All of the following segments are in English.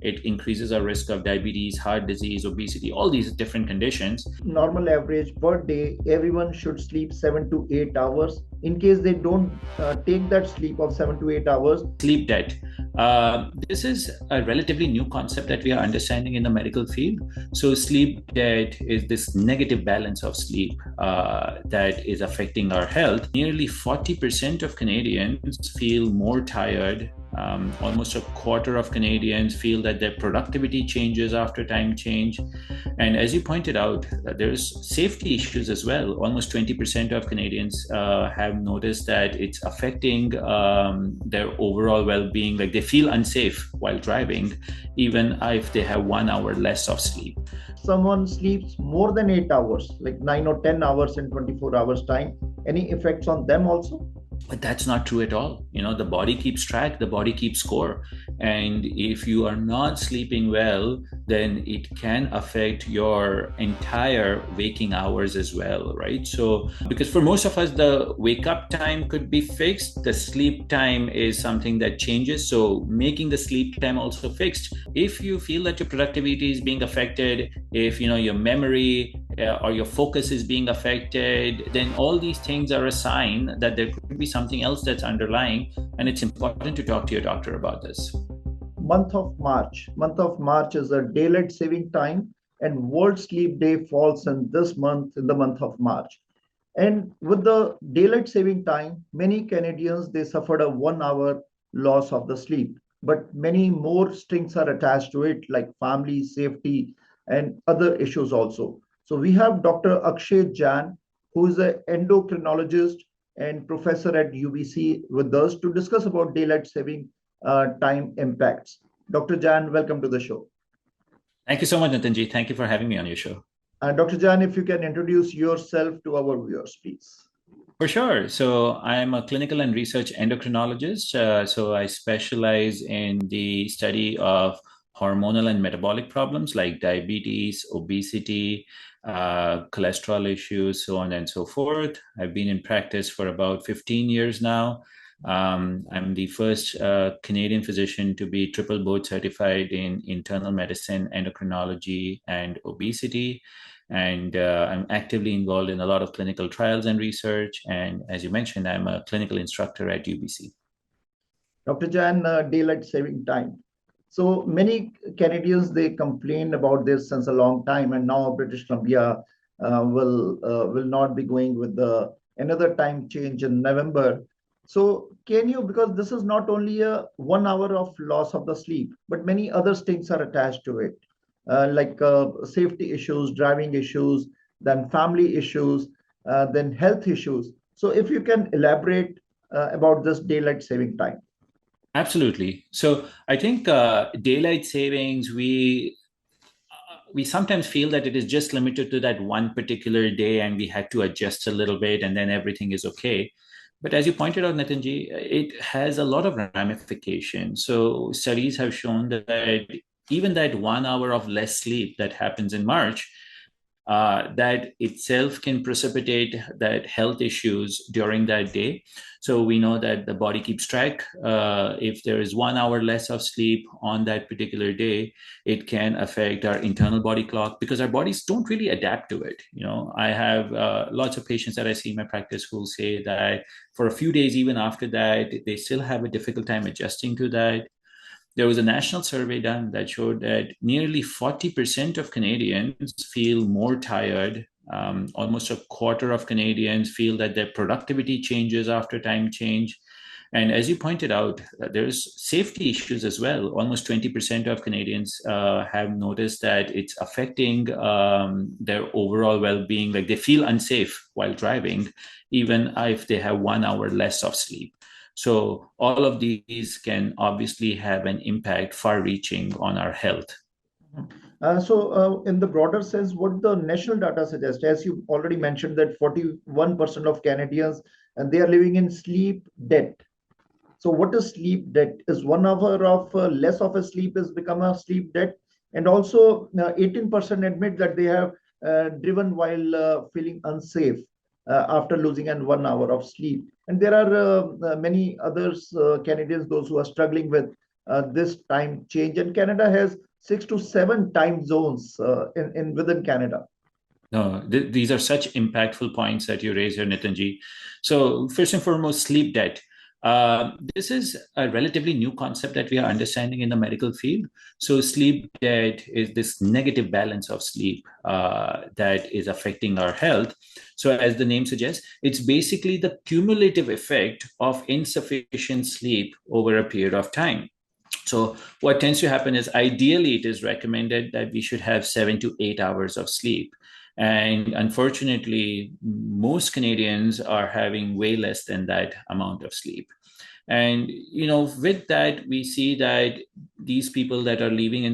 it increases our risk of diabetes, heart disease, obesity, all these different conditions. Normal average per day, everyone should sleep 7 to 8 hours. In case they don't take that sleep of 7 to 8 hours, Sleep debt. This is a relatively new concept that we are understanding in the medical field. So, sleep debt is this negative balance of sleep that is affecting our health. Nearly 40% of Canadians feel more tired. Almost a quarter of Canadians feel that their productivity changes after time change. And as you pointed out, there's safety issues as well. Almost 20% of Canadians have noticed that it's affecting their overall well being. Like they feel unsafe while driving, even if they have 1 hour less of sleep. someone sleeps more than 8 hours, like 9 or 10 hours in 24 hours time, any effects on them also? But that's not true at all. The body keeps track, the body keeps score. And if you are not sleeping well, then it can affect your entire waking hours as well, right? So, because for most of us, the wake up time could be fixed, the sleep time is something that changes. So, making the sleep time also fixed. If you feel that your productivity is being affected, if your memory or your focus is being affected, then all these things are a sign that there could be something else that's underlying, and it's important to talk to your doctor about this. Month of March is a daylight saving time, and World Sleep Day falls in this month, in the month of March. And with the daylight saving time, many Canadians they suffered a 1 hour loss of the sleep. But many more strings are attached to it, like family, safety, and other issues also. So we have Dr. Akshay Jain, who is an endocrinologist and professor at UBC with us to discuss about daylight saving time impacts. Dr. Jain, welcome to the show. Thank you so much, Nitinji. Thank you for having me on your show. Dr. Jain, if you can introduce yourself to our viewers, please. For sure. So I'm a clinical and research endocrinologist. So I specialize in the study of hormonal and metabolic problems like diabetes, obesity, cholesterol issues, so on and so forth. I've been in practice for about 15 years now. I'm the first Canadian physician to be triple board certified in internal medicine, endocrinology, and obesity. And I'm actively involved in a lot of clinical trials and research. And as you mentioned, I'm a clinical instructor at UBC. Dr. Jain, daylight saving time. So many Canadians they complain about this since a long time, and now British Columbia will not be going with the another time change in November. So can you, because this is not only a 1 hour of loss of the sleep, but many other things are attached to it, like safety issues, driving issues, then family issues, then health issues. So if you can elaborate about this daylight saving time. Absolutely. So I think daylight savings, we sometimes feel that it is just limited to that one particular day and we had to adjust a little bit and then everything is okay. But as you pointed out, Nitinji, it has a lot of ramifications. So studies have shown that even that 1 hour of less sleep that happens in March, that itself can precipitate that health issues during that day. So we know that the body keeps track. If there is 1 hour less of sleep on that particular day, it can affect our internal body clock because our bodies don't really adapt to it. I have lots of patients that I see in my practice who say that for a few days, even after that, they still have a difficult time adjusting to that. There was a national survey done that showed that nearly 40% of Canadians feel more tired. Almost a quarter of Canadians feel that their productivity changes after time change. And as you pointed out, there's safety issues as well. Almost 20% of Canadians have noticed that it's affecting their overall well being. Like they feel unsafe while driving, even if they have 1 hour less of sleep. So all of these can obviously have an impact far reaching on our health. In the broader sense, what the national data suggests, as you already mentioned, that 41% of Canadians and they are living in sleep debt. So, what is sleep debt? Is 1 hour of less of a sleep has become a sleep debt, and also 18% admit that they have driven while feeling unsafe after losing an 1 hour of sleep. And there are many others Canadians, those who are struggling with this time change? And Canada has 6 to 7 time zones in within Canada. No, these are such impactful points that you raise here, Nitinji. So, first and foremost, sleep debt. This is a relatively new concept that we are understanding in the medical field. So, sleep debt is this negative balance of sleep that is affecting our health. So, as the name suggests, it's basically the cumulative effect of insufficient sleep over a period of time. So, what tends to happen is ideally, it is recommended that we should have 7 to 8 hours of sleep. And unfortunately, most Canadians are having way less than that amount of sleep. And with that, we see that these people that living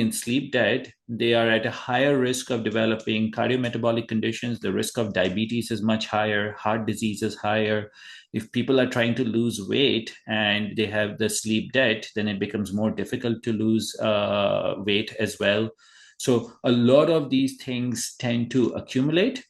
in sleep debt, they are at a higher risk of developing cardiometabolic conditions. The risk of diabetes is much higher. Heart disease is higher. If people are trying to lose weight and they have the sleep debt, then it becomes more difficult to lose weight as well. So a lot of these things tend to accumulate.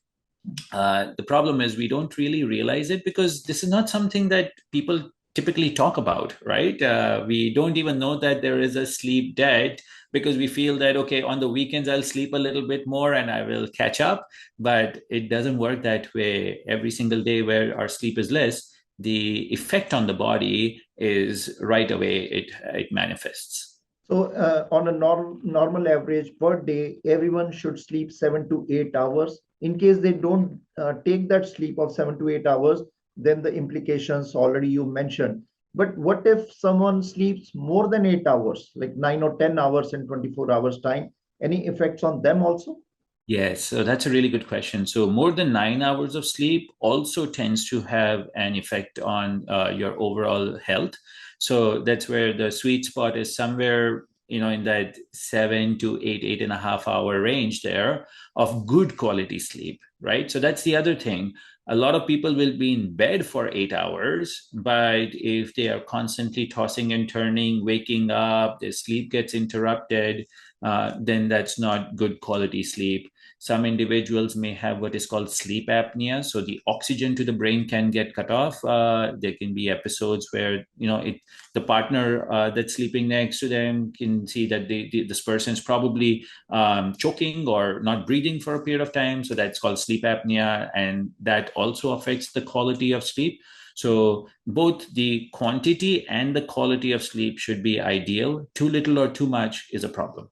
The problem is we don't really realize it because this is not something that people typically talk about, right? We don't even know that there is a sleep debt because we feel that, okay, on the weekends, I'll sleep a little bit more and I will catch up. But it doesn't work that way. Every single day where our sleep is less, the effect on the body is right away, it manifests. So, on a normal average per day, everyone should sleep 7 to 8 hours. In case they don't take that sleep of 7 to 8 hours, then the implications already you mentioned. But what if someone sleeps more than 8 hours, like 9 or 10 hours in 24 hours time? Any effects on them also? Yes, so that's a really good question. So, more than 9 hours of sleep also tends to have an effect on your overall health. So, that's where the sweet spot is somewhere, in that 7 to 8, 8.5 hour range there of good quality sleep, right? So, that's the other thing. A lot of people will be in bed for 8 hours, but if they are constantly tossing and turning, waking up, their sleep gets interrupted, then that's not good quality sleep. Some individuals may have what is called sleep apnea, so the oxygen to the brain can get cut off. There can be episodes where the partner that's sleeping next to them can see that this person is probably choking or not breathing for a period of time. So that's called sleep apnea, and that also affects the quality of sleep. So both the quantity and the quality of sleep should be ideal. Too little or too much is a problem.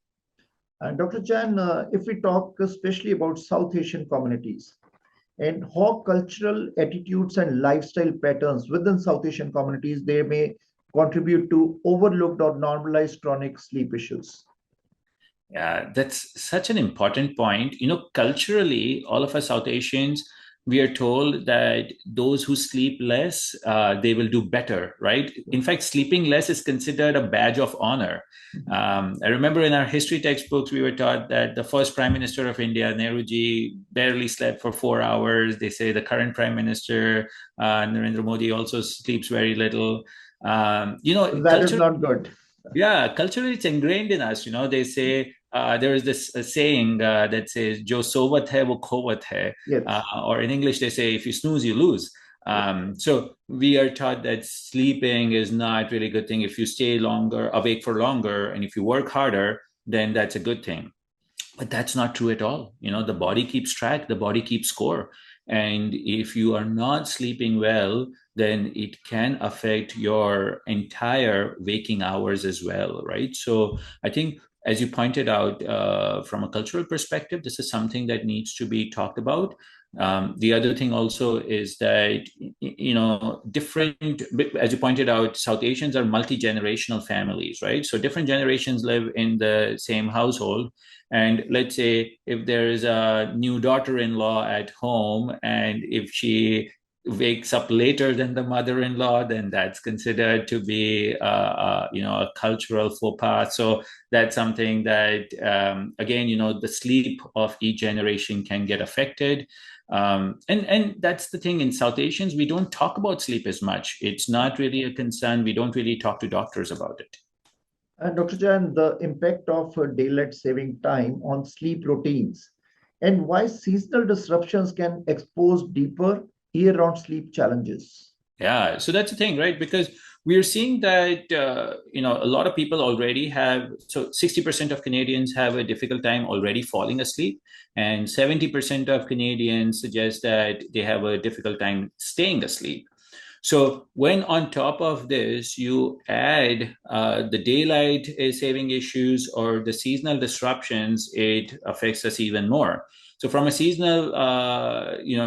Dr. Chan, if we talk especially about South Asian communities and how cultural attitudes and lifestyle patterns within South Asian communities, they may contribute to overlooked or normalized chronic sleep issues. Yeah, that's such an important point. Culturally, all of us South Asians, we are told that those who sleep less, they will do better, right? In fact, sleeping less is considered a badge of honor. I remember in our history textbooks, we were taught that the first Prime Minister of India, Nehruji, barely slept for 4 hours. They say the current Prime Minister, Narendra Modi, also sleeps very little. That is Culture. not good. Yeah, culturally it's ingrained in us. They say there is this saying that says "Jo sovat hai wo khovat hai," Yes. or in English they say if you snooze you lose. So we are taught that sleeping is not really a good thing. If you stay longer awake for longer, and if you work harder, then that's a good thing. But that's not true at all. The body keeps track, the body keeps score. And if you are not sleeping well, then it can affect your entire waking hours as well, right? So I think, as you pointed out, from a cultural perspective, this is something that needs to be talked about. The other thing also is that, different, as you pointed out, South Asians are multi-generational families, right? So different generations live in the same household. And let's say if there is a new daughter-in-law at home, and if she wakes up later than the mother-in-law, then that's considered to be a cultural faux pas. So that's something that again, the sleep of each generation can get affected. And that's the thing, in South Asians, we don't talk about sleep as much. It's not really a concern. We don't really talk to doctors about it. Dr. Jan, the impact of daylight saving time on sleep routines and why seasonal disruptions can expose deeper year-round sleep challenges. Yeah, so that's the thing, right? Because we are seeing that a lot of people already have, so 60% of Canadians have a difficult time already falling asleep, and 70% of Canadians suggest that they have a difficult time staying asleep. So when on top of this you add the daylight saving issues or the seasonal disruptions, it affects us even more. So from a seasonal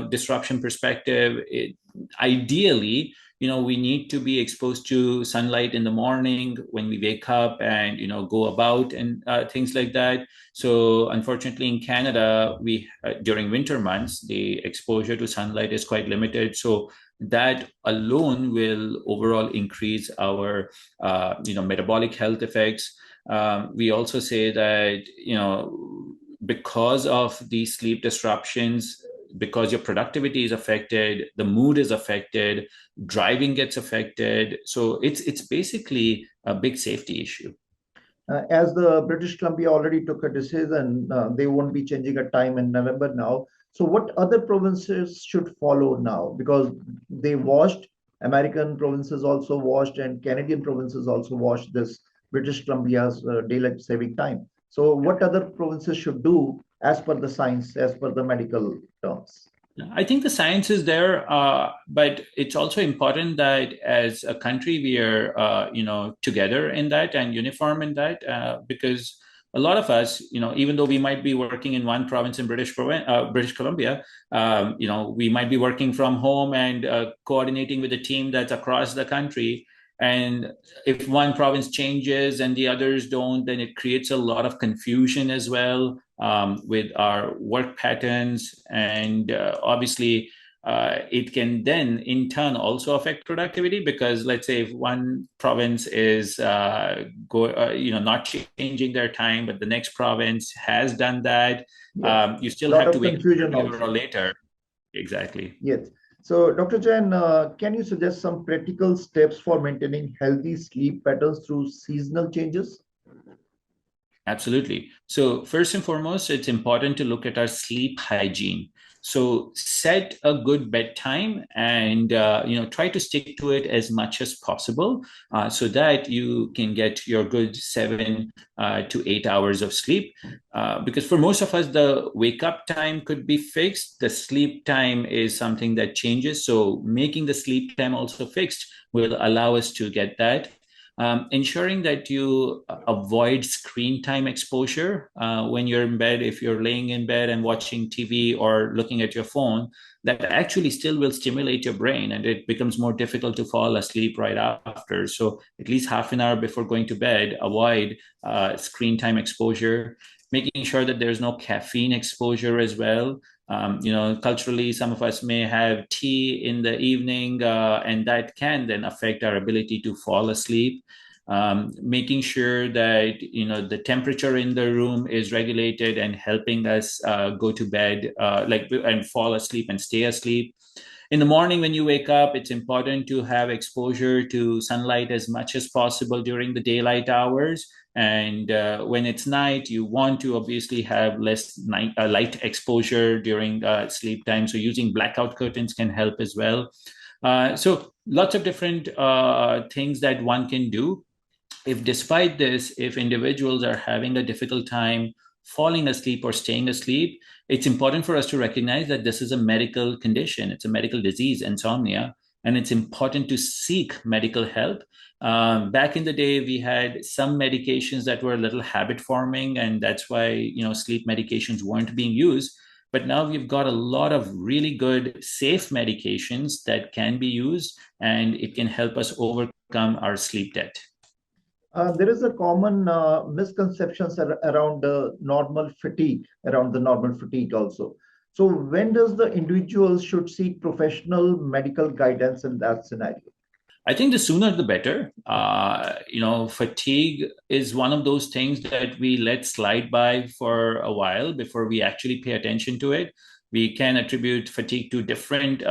disruption perspective, ideally, we need to be exposed to sunlight in the morning when we wake up and go about and things like that. So unfortunately in Canada, we during winter months the exposure to sunlight is quite limited. So that alone will overall increase our metabolic health effects. We also say that because of these sleep disruptions, because your productivity is affected, the mood is affected, driving gets affected. So it's basically a big safety issue. As the British Columbia already took a decision, they won't be changing a time in November now. So what other provinces should follow now? Because they watched, American provinces also watched, and Canadian provinces also watched this British Columbia's daylight saving time. So what other provinces should do as per the science, as per the medical terms? I think the science is there, but it's also important that as a country we are, together in that and uniform in that, because a lot of us, even though we might be working in one province in British Columbia, we might be working from home and coordinating with a team that's across the country. And if one province changes and the others don't, then it creates a lot of confusion as well with our work patterns. And obviously, it can then in turn also affect productivity, because let's say if one province is not changing their time, but the next province has done that, Yes, you a still lot have to of wake up confusion sooner or also. later. Exactly. Yes. So, Dr. Jain, can you suggest some practical steps for maintaining healthy sleep patterns through seasonal changes? Absolutely. So first and foremost, it's important to look at our sleep hygiene. So set a good bedtime and try to stick to it as much as possible, so that you can get your good 7 to 8 hours of sleep. Because for most of us, the wake up time could be fixed. The sleep time is something that changes. So making the sleep time also fixed will allow us to get that. Ensuring that you avoid screen time exposure when you're in bed. If you're laying in bed and watching TV or looking at your phone, that actually still will stimulate your brain and it becomes more difficult to fall asleep right after. So at least half an hour before going to bed, avoid screen time exposure, making sure that there's no caffeine exposure as well. Culturally, some of us may have tea in the evening, and that can then affect our ability to fall asleep. Making sure that the temperature in the room is regulated and helping us go to bed, and fall asleep and stay asleep. In the morning when you wake up, it's important to have exposure to sunlight as much as possible during the daylight hours. And when it's night, you want to obviously have less light exposure during sleep time. So using blackout curtains can help as well. So lots of different things that one can do. If despite this, if individuals are having a difficult time falling asleep or staying asleep, it's important for us to recognize that this is a medical condition. It's a medical disease, insomnia, and it's important to seek medical help. Back in the day, we had some medications that were a little habit forming, and that's why sleep medications weren't being used. But now we've got a lot of really good, safe medications that can be used, and it can help us overcome our sleep debt. There is a common misconceptions around around the normal fatigue also. So when does the individual should seek professional medical guidance in that scenario? I think the sooner the better. Fatigue is one of those things that we let slide by for a while before we actually pay attention to it. We can attribute fatigue to different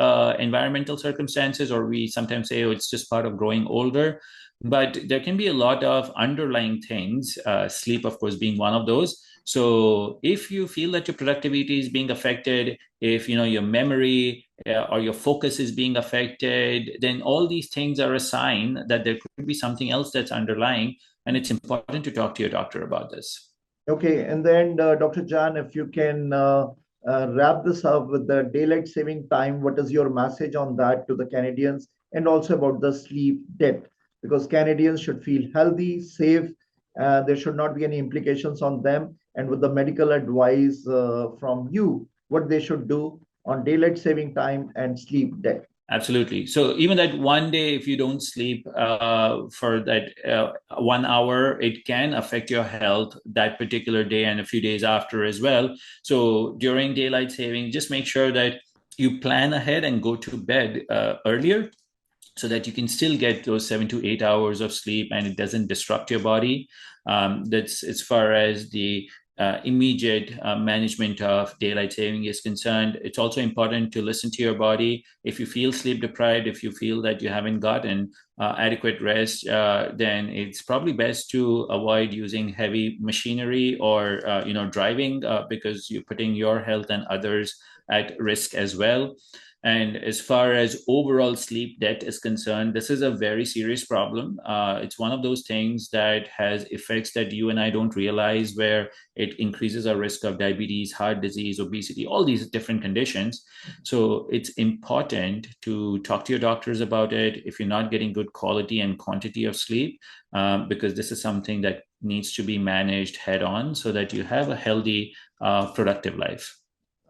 environmental circumstances, or we sometimes say, oh, it's just part of growing older. but there can be a lot of underlying things, sleep of course being one of those. So if you feel that your productivity is being affected, if you know your memory or your focus is being affected, then all these things are a sign that there could be something else that's underlying, and it's important to talk to your doctor about this. Okay, and then Dr. Jan, if you can wrap this up with the daylight saving time, what is your message on that to the Canadians and also about the sleep debt? Because Canadians should feel healthy, safe, there should not be any implications on them. And with the medical advice from you, what they should do on daylight saving time and sleep debt. Absolutely. So even that one day, if you don't sleep for that 1 hour, it can affect your health that particular day and a few days after as well. So during daylight saving, just make sure that you plan ahead and go to bed earlier so that you can still get those 7 to 8 hours of sleep and it doesn't disrupt your body. That's as far as the immediate management of daylight saving is concerned. It's also important to listen to your body. If you feel sleep deprived, if you feel that you haven't gotten adequate rest, then it's probably best to avoid using heavy machinery or driving because you're putting your health and others at risk as well. And as far as overall sleep debt is concerned, this is a very serious problem. It's one of those things that has effects that you and I don't realize, where it increases our risk of diabetes, heart disease, obesity, all these different conditions. So it's important to talk to your doctors about it if you're not getting good quality and quantity of sleep, because this is something that needs to be managed head on so that you have a healthy, productive life.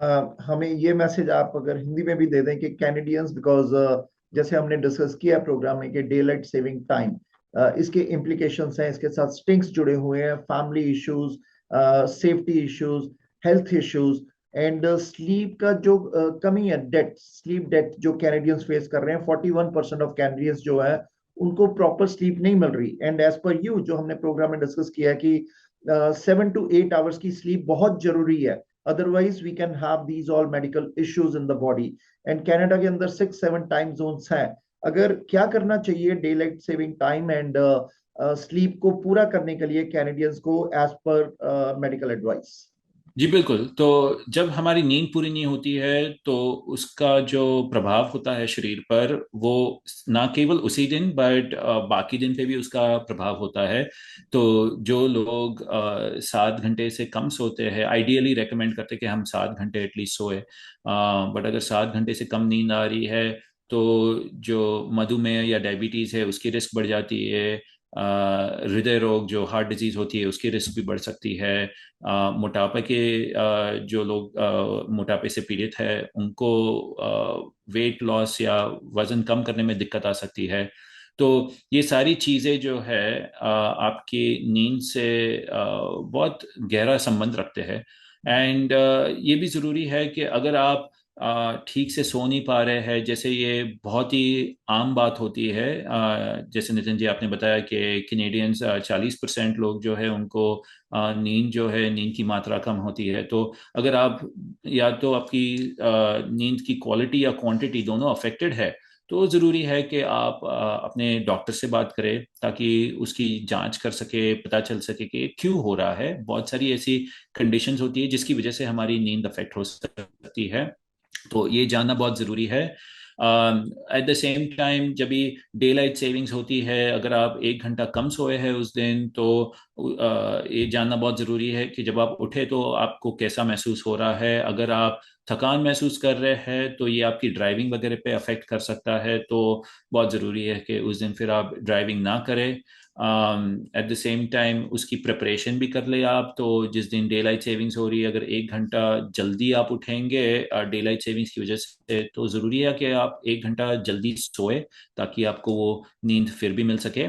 हमें ये message आप अगर हिंदी में भी दे दें कि Canadians because जैसे हमने डिस्कस किया प्रोग्राम में कि डे लाइट सेविंग टाइम इसके इम्प्लीकेशंस हैं, इसके साथ स्टिंग्स जुड़े हुए हैं, family issues, safety issues, health issues and sleep का जो कमी है, डेट, स्लीप डेट जो कैनेडियंस फेस कर रहे हैं, 41% ऑफ कैनेडियंस जो है उनको प्रॉपर स्लीप नहीं मिल रही। एंड एज पर यू जो हमने प्रोग्राम में डिस्कस किया कि 7 to 8 hours की स्लीप बहुत जरूरी है, otherwise we can have these all medical issues in the body। and canada के अंदर 6-7 टाइम जोन्स हैं। अगर क्या करना चाहिए day light saving time and sleep को पूरा करने के लिए कैनेडियंस को एज पर मेडिकल एडवाइस? जी बिल्कुल। तो जब हमारी नींद पूरी नहीं होती है तो उसका जो प्रभाव होता है शरीर पर, वो ना केवल उसी दिन बट बाकी दिन पे भी उसका प्रभाव होता है। तो जो लोग 7 घंटे से कम सोते हैं, आइडियली रेकमेंड करते हैं कि हम 7 घंटे एटलीस्ट सोए, बट अगर 7 घंटे से कम नींद आ रही है तो जो मधुमेह या डायबिटीज है उसकी रिस्क बढ़ जाती है। हृदय रोग जो हार्ट डिजीज होती है उसकी रिस्क भी बढ़ सकती है। मोटापा के जो लोग मोटापे से पीड़ित है उनको वेट लॉस या वजन कम करने में दिक्कत आ सकती है। तो ये सारी चीज़ें जो है आपकी नींद से बहुत गहरा संबंध रखते हैं। एंड ये भी ज़रूरी है कि अगर आप ठीक से सो नहीं पा रहे हैं, जैसे ये बहुत ही आम बात होती है, जैसे नितिन जी आपने बताया कि कैनेडियंस 40% लोग जो है उनको नींद जो है, नींद की मात्रा कम होती है। तो अगर आप या तो आपकी नींद की क्वालिटी या क्वांटिटी दोनों अफेक्टेड है, तो ज़रूरी है कि आप अपने डॉक्टर से बात करें ताकि उसकी जांच कर सके, पता चल सके कि क्यों हो रहा है। बहुत सारी ऐसी कंडीशंस होती है जिसकी वजह से हमारी नींद अफेक्ट हो सकती है, तो ये जानना बहुत ज़रूरी है। एट द सेम टाइम जब भी डे लाइट सेविंग्स होती है, अगर आप 1 घंटा कम सोए हैं उस दिन, तो ये जानना बहुत ज़रूरी है कि जब आप उठे तो आपको कैसा महसूस हो रहा है। अगर आप थकान महसूस कर रहे हैं तो ये आपकी ड्राइविंग वगैरह पे अफेक्ट कर सकता है, तो बहुत ज़रूरी है कि उस दिन फिर आप ड्राइविंग ना करें। एट द सेम टाइम उसकी प्रिपरेशन भी कर ले आप। तो जिस दिन डे लाइट सेविंग्स हो रही है, अगर 1 घंटा जल्दी आप उठेंगे डे लाइट सेविंग्स की वजह से, तो ज़रूरी है कि आप 1 घंटा जल्दी सोए ताकि आपको वो नींद फिर भी मिल सके।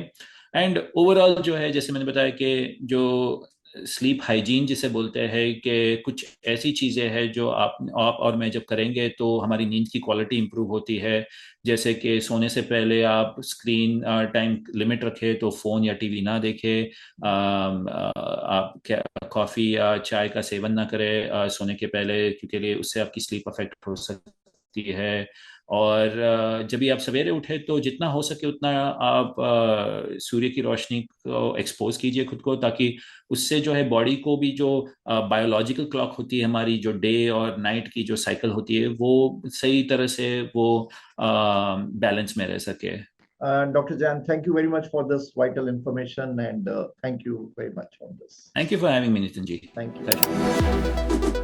एंड ओवरऑल जो है, जैसे मैंने बताया कि जो स्लीप हाइजीन जिसे बोलते हैं, कि कुछ ऐसी चीज़ें हैं जो आप और मैं जब करेंगे तो हमारी नींद की क्वालिटी इंप्रूव होती है। जैसे कि सोने से पहले आप स्क्रीन टाइम लिमिट रखें, तो फ़ोन या टीवी ना देखें। आप क्या कॉफ़ी या चाय का सेवन ना करें सोने के पहले, क्योंकि उससे आपकी स्लीप अफेक्ट हो सकती है। सकती है। और जब भी आप सवेरे उठे तो जितना हो सके उतना आप सूर्य की रोशनी को एक्सपोज कीजिए खुद को, ताकि उससे जो है बॉडी को भी जो बायोलॉजिकल क्लॉक होती है हमारी, जो डे और नाइट की जो साइकिल होती है, वो सही तरह से वो बैलेंस में रह सके। Dr. Jan, thank you very much for this vital information, and thank you very much on this. Thank you for having me, Nitin ji. Thank you. Pleasure.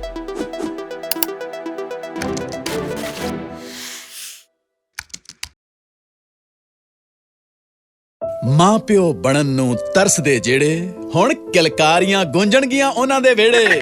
ਮਾਂ ਪਿਓ ਬਣਨ ਨੂੰ ਤਰਸਦੇ ਜਿਹੜੇ ਹੁਣ ਕਿਲਕਾਰੀਆਂ ਗੂੰਜਣਗੀਆਂ ਉਹਨਾਂ ਦੇ ਵਿਹੜੇ।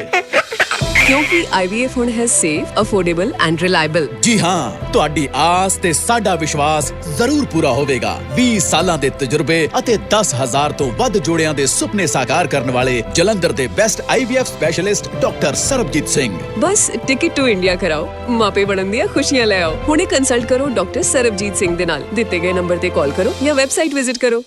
ਕਿਉਂਕਿ IVF ਹੁਣ ਹੈ ਸੇਫ, ਅਫੋਰਡੇਬਲ ਐਂਡ ਰਿਲਾਇਬਲ। ਜੀ ਹਾਂ, ਤੁਹਾਡੀ ਆਸ ਤੇ ਸਾਡਾ ਵਿਸ਼ਵਾਸ ਜ਼ਰੂਰ ਪੂਰਾ ਹੋਵੇਗਾ। 20 ਸਾਲਾਂ ਦੇ ਤਜਰਬੇ ਅਤੇ 10,000 ਤੋਂ ਵੱਧ ਜੋੜਿਆਂ ਦੇ ਸੁਪਨੇ ਸਾਕਾਰ ਕਰਨ ਵਾਲੇ ਜਲੰਧਰ ਦੇ best IVF specialist doctor Sarabjit Singh. ਬਸ ਟਿਕਟ ਟੂ ਇੰਡੀਆ ਕਰਾਓ, ਮਾਪੇ ਬਣਨ ਦੀਆਂ ਖੁਸ਼ੀਆਂ ਲੈ ਆਓ। ਹੁਣੇ ਕੰਸਲਟ ਕਰੋ ਡਾਕਟਰ ਸਰਬਜੀਤ ਸਿੰਘ ਦੇ ਨਾਲ। ਦਿੱਤੇ ਗਏ ਨੰਬਰ ਤੇ ਕਾਲ ਕਰੋ ਜਾਂ ਵੈਬਸਾਈਟ ਵਿਜ਼ਿਟ ਕਰੋ।